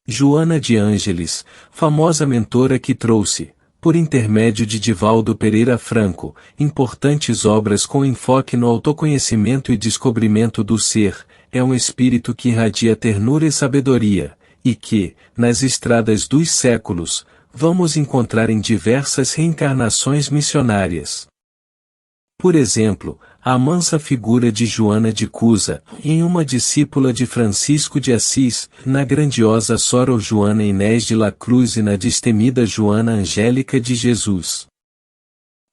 Joana de Ângeles, famosa mentora que trouxe, por intermédio de Divaldo Pereira Franco, importantes obras com enfoque no autoconhecimento e descobrimento do ser, é um espírito que irradia ternura e sabedoria, e que, nas estradas dos séculos, vamos encontrar em diversas reencarnações missionárias. Por exemplo, a mansa figura de Joana de Cusa, em uma discípula de Francisco de Assis, na grandiosa Sor Joana Inés de la Cruz e na destemida Joana Angélica de Jesus.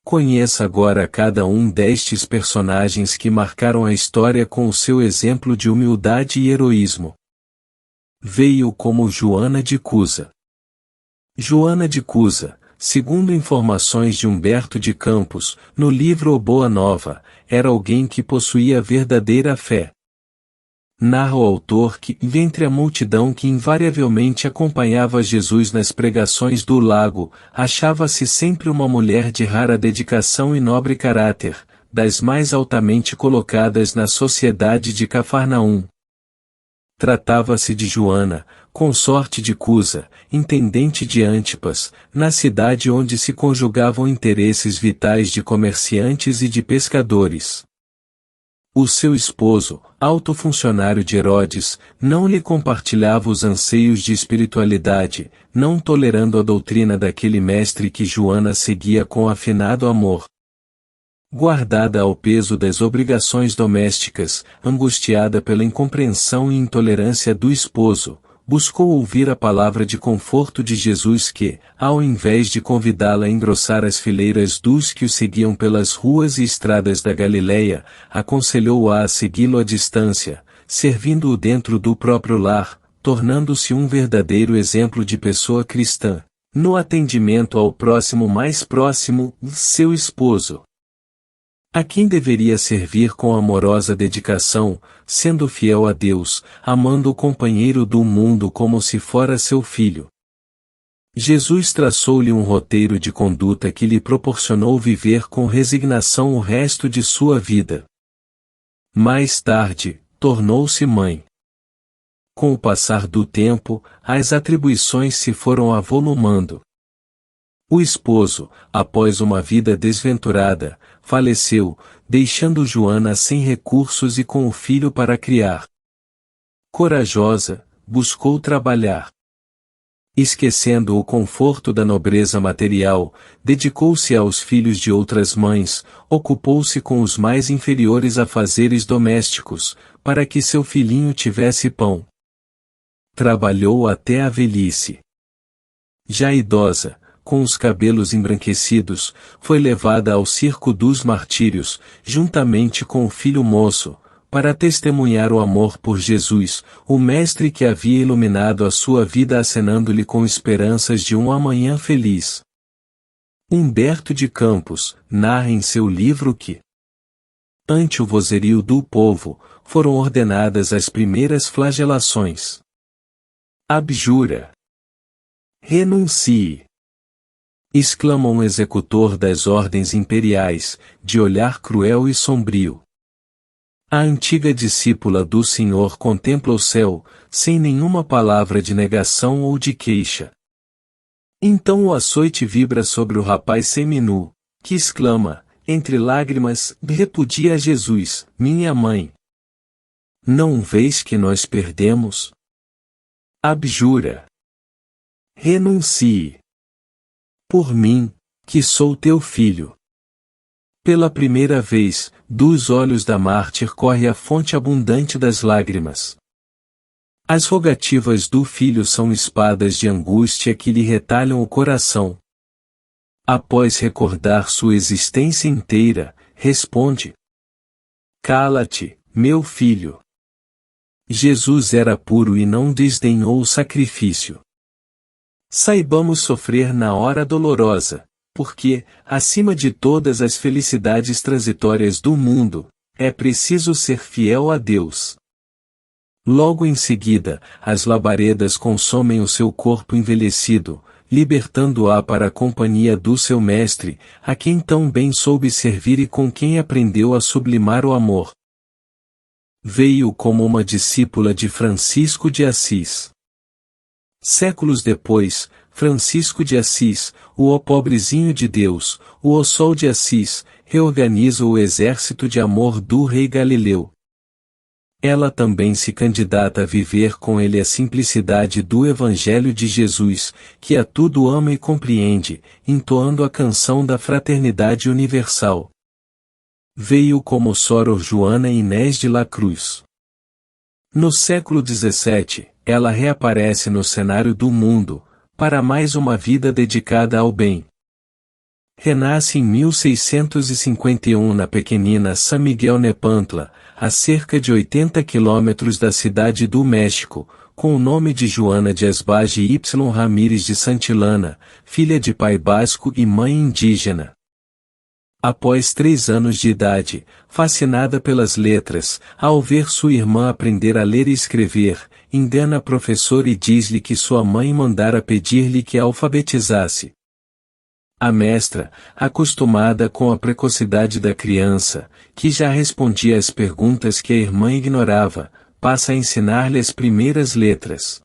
Conheça agora cada um destes personagens que marcaram a história com o seu exemplo de humildade e heroísmo. Veio como Joana de Cusa. Joana de Cusa, segundo informações de Humberto de Campos, no livro O Boa Nova, era alguém que possuía verdadeira fé. Narra o autor que, dentre a multidão que invariavelmente acompanhava Jesus nas pregações do lago, achava-se sempre uma mulher de rara dedicação e nobre caráter, das mais altamente colocadas na sociedade de Cafarnaum. Tratava-se de Joana, consorte de Cusa, intendente de Antipas, na cidade onde se conjugavam interesses vitais de comerciantes e de pescadores. O seu esposo, alto funcionário de Herodes, não lhe compartilhava os anseios de espiritualidade, não tolerando a doutrina daquele mestre que Joana seguia com afinado amor. Guardada ao peso das obrigações domésticas, angustiada pela incompreensão e intolerância do esposo, buscou ouvir a palavra de conforto de Jesus que, ao invés de convidá-la a engrossar as fileiras dos que o seguiam pelas ruas e estradas da Galileia, aconselhou-a a segui-lo à distância, servindo-o dentro do próprio lar, tornando-se um verdadeiro exemplo de pessoa cristã, no atendimento ao próximo mais próximo, seu esposo. A quem deveria servir com amorosa dedicação, sendo fiel a Deus, amando o companheiro do mundo como se fora seu filho. Jesus traçou-lhe um roteiro de conduta que lhe proporcionou viver com resignação o resto de sua vida. Mais tarde, tornou-se mãe. Com o passar do tempo, as atribuições se foram avolumando. O esposo, após uma vida desventurada, faleceu, deixando Joana sem recursos e com o filho para criar. Corajosa, buscou trabalhar. Esquecendo o conforto da nobreza material, dedicou-se aos filhos de outras mães, ocupou-se com os mais inferiores afazeres domésticos, para que seu filhinho tivesse pão. Trabalhou até a velhice. Já idosa, com os cabelos embranquecidos, foi levada ao circo dos martírios, juntamente com o filho moço, para testemunhar o amor por Jesus, o mestre que havia iluminado a sua vida acenando-lhe com esperanças de um amanhã feliz. Humberto de Campos narra em seu livro que, ante o vozerio do povo, foram ordenadas as primeiras flagelações. Abjura. Renuncie. Exclama um executor das ordens imperiais, de olhar cruel e sombrio. A antiga discípula do Senhor contempla o céu, sem nenhuma palavra de negação ou de queixa. Então o açoite vibra sobre o rapaz seminu, que exclama, entre lágrimas, repudia a Jesus, minha mãe. Não vês que nós perdemos? Abjura. Renuncie. Por mim, que sou teu filho. Pela primeira vez, dos olhos da mártir corre a fonte abundante das lágrimas. As rogativas do filho são espadas de angústia que lhe retalham o coração. Após recordar sua existência inteira, responde: Cala-te, meu filho. Jesus era puro e não desdenhou o sacrifício. Saibamos sofrer na hora dolorosa, porque, acima de todas as felicidades transitórias do mundo, é preciso ser fiel a Deus. Logo em seguida, as labaredas consomem o seu corpo envelhecido, libertando-a para a companhia do seu mestre, a quem tão bem soube servir e com quem aprendeu a sublimar o amor. Veio como uma discípula de Francisco de Assis. Séculos depois, Francisco de Assis, o pobrezinho de Deus, o Sol de Assis, reorganiza o exército de amor do rei Galileu. Ela também se candidata a viver com ele a simplicidade do Evangelho de Jesus, que a tudo ama e compreende, entoando a canção da fraternidade universal. Veio como soror Joana Inés de la Cruz. No século XVII, ela reaparece no cenário do mundo, para mais uma vida dedicada ao bem. Renasce em 1651 na pequenina San Miguel Nepantla, a cerca de 80 quilômetros da cidade do México, com o nome de Joana de Asbage y Ramírez de Santillana, filha de pai basco e mãe indígena. Após 3 anos de idade, fascinada pelas letras, ao ver sua irmã aprender a ler e escrever, engana a professora e diz-lhe que sua mãe mandara pedir-lhe que a alfabetizasse. A mestra, acostumada com a precocidade da criança, que já respondia às perguntas que a irmã ignorava, passa a ensinar-lhe as primeiras letras.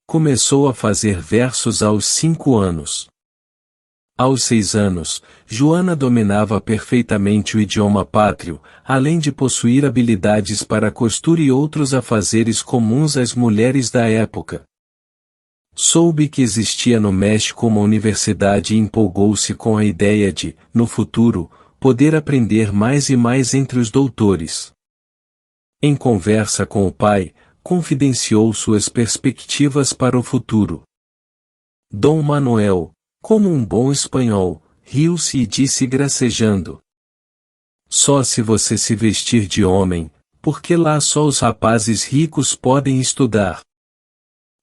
Começou a fazer versos aos 5 anos. Aos 6 anos, Joana dominava perfeitamente o idioma pátrio, além de possuir habilidades para a costura e outros afazeres comuns às mulheres da época. Soube que existia no México uma universidade e empolgou-se com a ideia de, no futuro, poder aprender mais e mais entre os doutores. Em conversa com o pai, confidenciou suas perspectivas para o futuro. Dom Manuel, como um bom espanhol, riu-se e disse gracejando: "Só se você se vestir de homem, porque lá só os rapazes ricos podem estudar."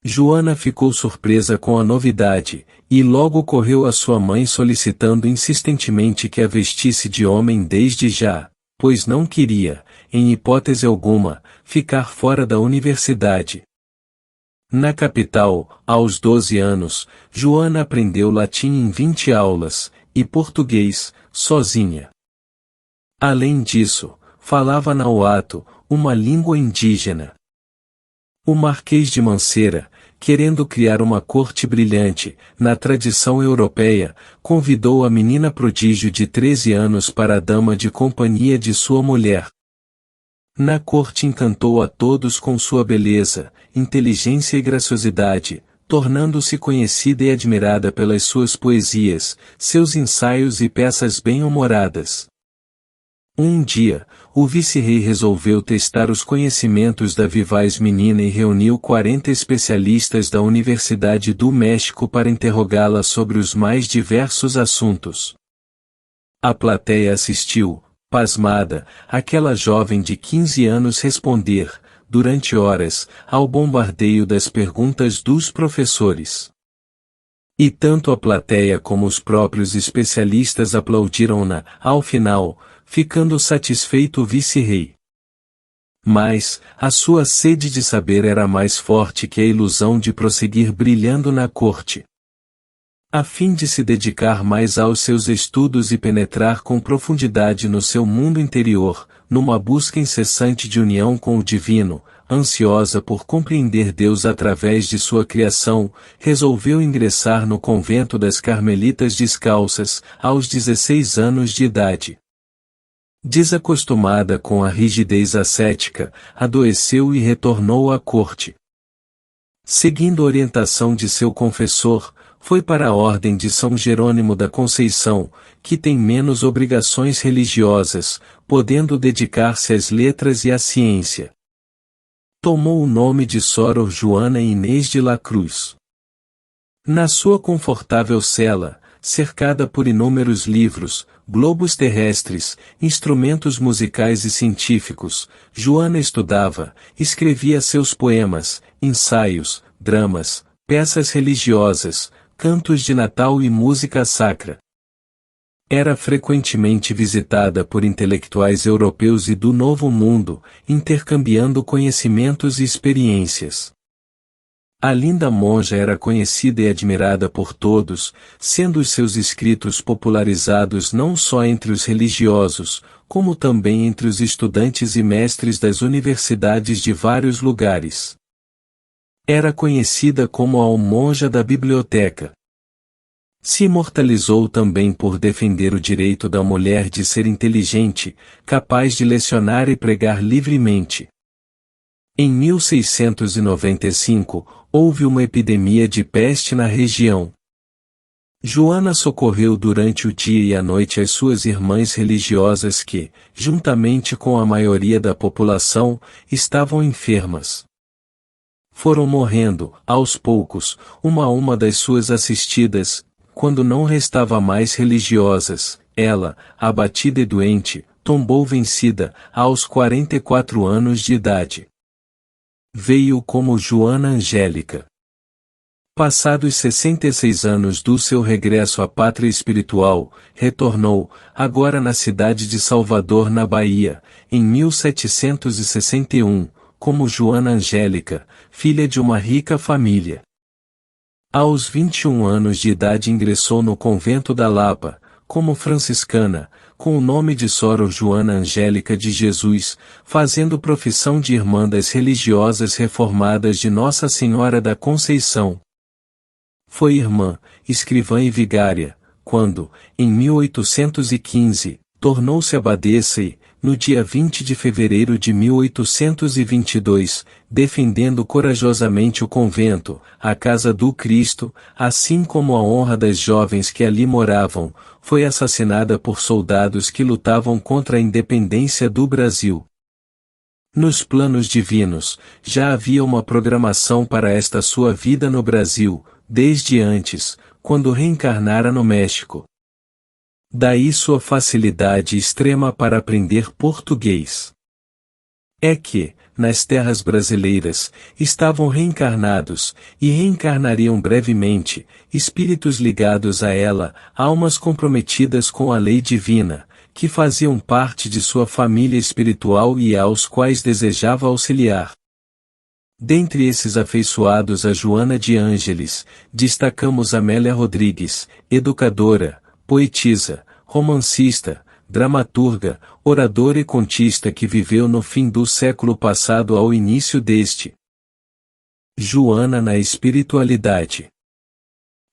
Joana ficou surpresa com a novidade, e logo correu à sua mãe solicitando insistentemente que a vestisse de homem desde já, pois não queria, em hipótese alguma, ficar fora da universidade. Na capital, aos 12 anos, Joana aprendeu latim em 20 aulas, e português, sozinha. Além disso, falava nahuatl, uma língua indígena. O Marquês de Mancera, querendo criar uma corte brilhante, na tradição europeia, convidou a menina prodígio de 13 anos para a dama de companhia de sua mulher. Na corte encantou a todos com sua beleza, inteligência e graciosidade, tornando-se conhecida e admirada pelas suas poesias, seus ensaios e peças bem-humoradas. Um dia, o vice-rei resolveu testar os conhecimentos da vivaz menina e reuniu 40 especialistas da Universidade do México para interrogá-la sobre os mais diversos assuntos. A plateia assistiu, pasmada, aquela jovem de 15 anos responder, durante horas, ao bombardeio das perguntas dos professores. E tanto a plateia como os próprios especialistas aplaudiram-na, ao final, ficando satisfeito o vice-rei. Mas, a sua sede de saber era mais forte que a ilusão de prosseguir brilhando na corte. A fim de se dedicar mais aos seus estudos e penetrar com profundidade no seu mundo interior, numa busca incessante de união com o divino, ansiosa por compreender Deus através de sua criação, resolveu ingressar no convento das Carmelitas Descalças, aos 16 anos de idade. Desacostumada com a rigidez ascética, adoeceu e retornou à corte. Seguindo a orientação de seu confessor, foi para a Ordem de São Jerônimo da Conceição, que tem menos obrigações religiosas, podendo dedicar-se às letras e à ciência. Tomou o nome de Soror Joana Inês de la Cruz. Na sua confortável cela, cercada por inúmeros livros, globos terrestres, instrumentos musicais e científicos, Joana estudava, escrevia seus poemas, ensaios, dramas, peças religiosas, cantos de Natal e música sacra. Era frequentemente visitada por intelectuais europeus e do Novo Mundo, intercambiando conhecimentos e experiências. A linda monja era conhecida e admirada por todos, sendo os seus escritos popularizados não só entre os religiosos, como também entre os estudantes e mestres das universidades de vários lugares. Era conhecida como a monja da biblioteca. Se imortalizou também por defender o direito da mulher de ser inteligente, capaz de lecionar e pregar livremente. Em 1695, houve uma epidemia de peste na região. Joana socorreu durante o dia e a noite as suas irmãs religiosas que, juntamente com a maioria da população, estavam enfermas. Foram morrendo, aos poucos, uma a uma das suas assistidas. Quando não restava mais religiosas, ela, abatida e doente, tombou vencida, aos 44 anos de idade. Veio como Joana Angélica. Passados 66 anos do seu regresso à pátria espiritual, retornou, agora na cidade de Salvador na Bahia, em 1761, como Joana Angélica, filha de uma rica família. Aos 21 anos de idade ingressou no convento da Lapa, como franciscana, com o nome de Sor Joana Angélica de Jesus, fazendo profissão de irmã das religiosas reformadas de Nossa Senhora da Conceição. Foi irmã, escrivã e vigária, quando, em 1815, tornou-se abadesa e, no dia 20 de fevereiro de 1822, defendendo corajosamente o convento, a casa do Cristo, assim como a honra das jovens que ali moravam, foi assassinada por soldados que lutavam contra a independência do Brasil. Nos planos divinos, já havia uma programação para esta sua vida no Brasil, desde antes, quando reencarnara no México. Daí sua facilidade extrema para aprender português. É que, nas terras brasileiras, estavam reencarnados, e reencarnariam brevemente, espíritos ligados a ela, almas comprometidas com a lei divina, que faziam parte de sua família espiritual e aos quais desejava auxiliar. Dentre esses afeiçoados a Joana de Ângeles, destacamos Amélia Rodrigues, educadora, poetisa, romancista, dramaturga, oradora e contista que viveu no fim do século passado ao início deste. Joana na espiritualidade.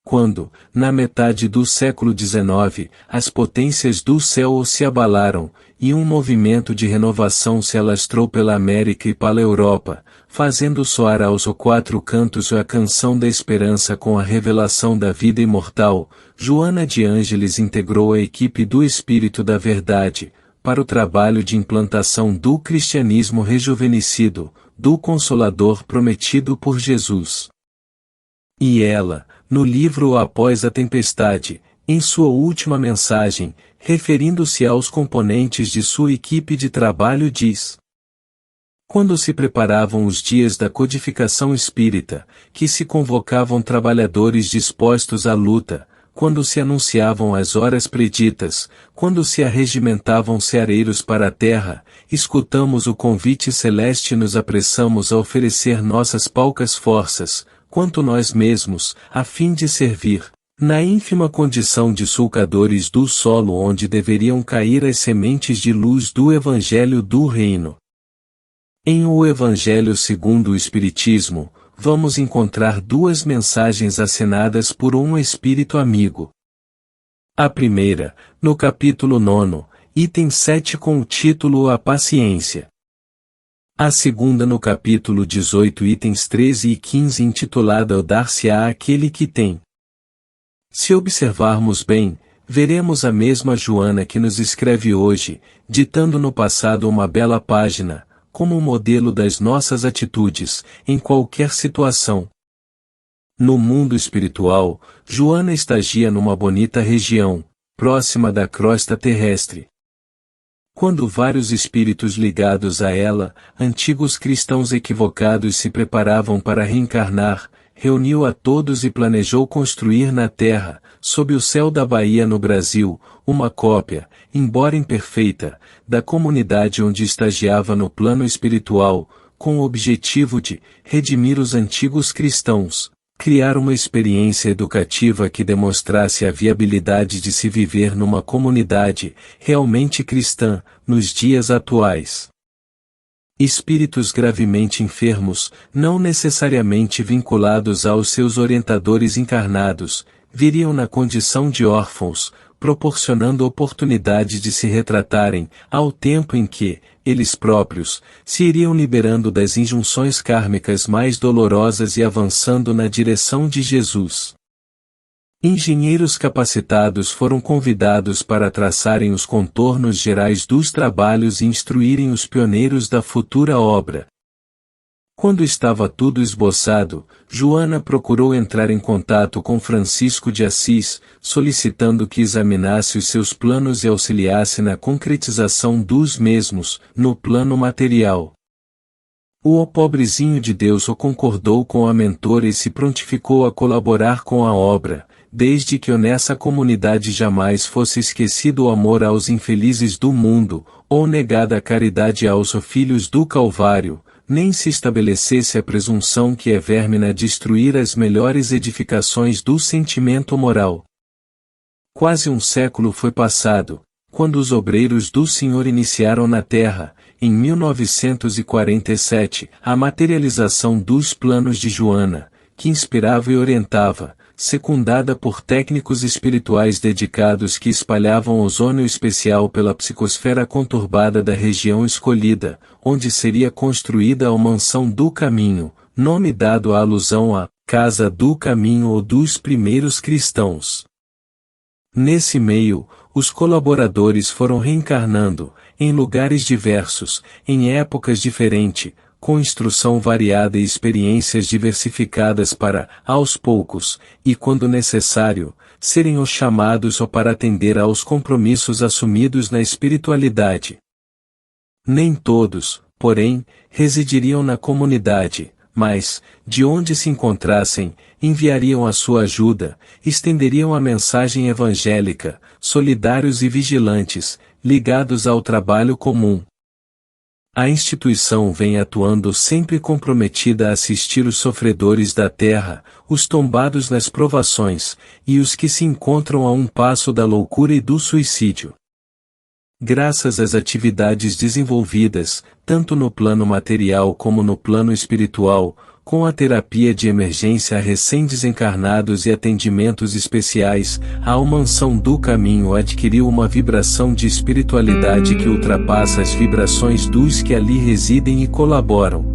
Quando, na metade do século XIX, as potências do céu se abalaram, e um movimento de renovação se alastrou pela América e pela Europa, fazendo soar aos quatro cantos a canção da esperança com a revelação da vida imortal, Joana de Ângeles integrou a equipe do Espírito da Verdade, para o trabalho de implantação do cristianismo rejuvenescido, do Consolador prometido por Jesus. E ela, no livro Após a Tempestade, em sua última mensagem, referindo-se aos componentes de sua equipe de trabalho diz: quando se preparavam os dias da codificação espírita, que se convocavam trabalhadores dispostos à luta, quando se anunciavam as horas preditas, quando se arregimentavam ceareiros para a terra, escutamos o convite celeste e nos apressamos a oferecer nossas poucas forças, quanto nós mesmos, a fim de servir, na ínfima condição de sulcadores do solo onde deveriam cair as sementes de luz do Evangelho do Reino. Em O Evangelho segundo o Espiritismo, vamos encontrar duas mensagens assinadas por um espírito amigo. A primeira, no capítulo 9, item 7 com o título A Paciência. A segunda no capítulo 18 itens 13 e 15 intitulada O Dar-se-á àquele que tem. Se observarmos bem, veremos a mesma Joana que nos escreve hoje, ditando no passado uma bela página, como um modelo das nossas atitudes, em qualquer situação. No mundo espiritual, Joana estagia numa bonita região, próxima da crosta terrestre. Quando vários espíritos ligados a ela, antigos cristãos equivocados se preparavam para reencarnar, reuniu a todos e planejou construir na terra, sob o céu da Bahia no Brasil, uma cópia, embora imperfeita, da comunidade onde estagiava no plano espiritual, com o objetivo de redimir os antigos cristãos, criar uma experiência educativa que demonstrasse a viabilidade de se viver numa comunidade realmente cristã, nos dias atuais. Espíritos gravemente enfermos, não necessariamente vinculados aos seus orientadores encarnados, viriam na condição de órfãos, proporcionando oportunidade de se retratarem, ao tempo em que, eles próprios, se iriam liberando das injunções kármicas mais dolorosas e avançando na direção de Jesus. Engenheiros capacitados foram convidados para traçarem os contornos gerais dos trabalhos e instruírem os pioneiros da futura obra. Quando estava tudo esboçado, Joana procurou entrar em contato com Francisco de Assis, solicitando que examinasse os seus planos e auxiliasse na concretização dos mesmos, no plano material. O pobrezinho de Deus concordou com a mentora e se prontificou a colaborar com a obra, desde que nessa comunidade jamais fosse esquecido o amor aos infelizes do mundo, ou negada a caridade aos filhos do Calvário, nem se estabelecesse a presunção que é verme a destruir as melhores edificações do sentimento moral. Quase um século foi passado, quando os obreiros do Senhor iniciaram na Terra, em 1947, a materialização dos planos de Joana, que inspirava e orientava, secundada por técnicos espirituais dedicados que espalhavam ozônio especial pela psicosfera conturbada da região escolhida, onde seria construída a Mansão do Caminho, nome dado à alusão à Casa do Caminho ou dos primeiros cristãos. Nesse meio, os colaboradores foram reencarnando, em lugares diversos, em épocas diferentes, com instrução variada e experiências diversificadas para, aos poucos, e quando necessário, serem os chamados ou para atender aos compromissos assumidos na espiritualidade. Nem todos, porém, residiriam na comunidade, mas, de onde se encontrassem, enviariam a sua ajuda, estenderiam a mensagem evangélica, solidários e vigilantes, ligados ao trabalho comum. A instituição vem atuando sempre comprometida a assistir os sofredores da terra, os tombados nas provações, e os que se encontram a um passo da loucura e do suicídio. Graças às atividades desenvolvidas, tanto no plano material como no plano espiritual, com a terapia de emergência a recém-desencarnados e atendimentos especiais, a Mansão do Caminho adquiriu uma vibração de espiritualidade que ultrapassa as vibrações dos que ali residem e colaboram.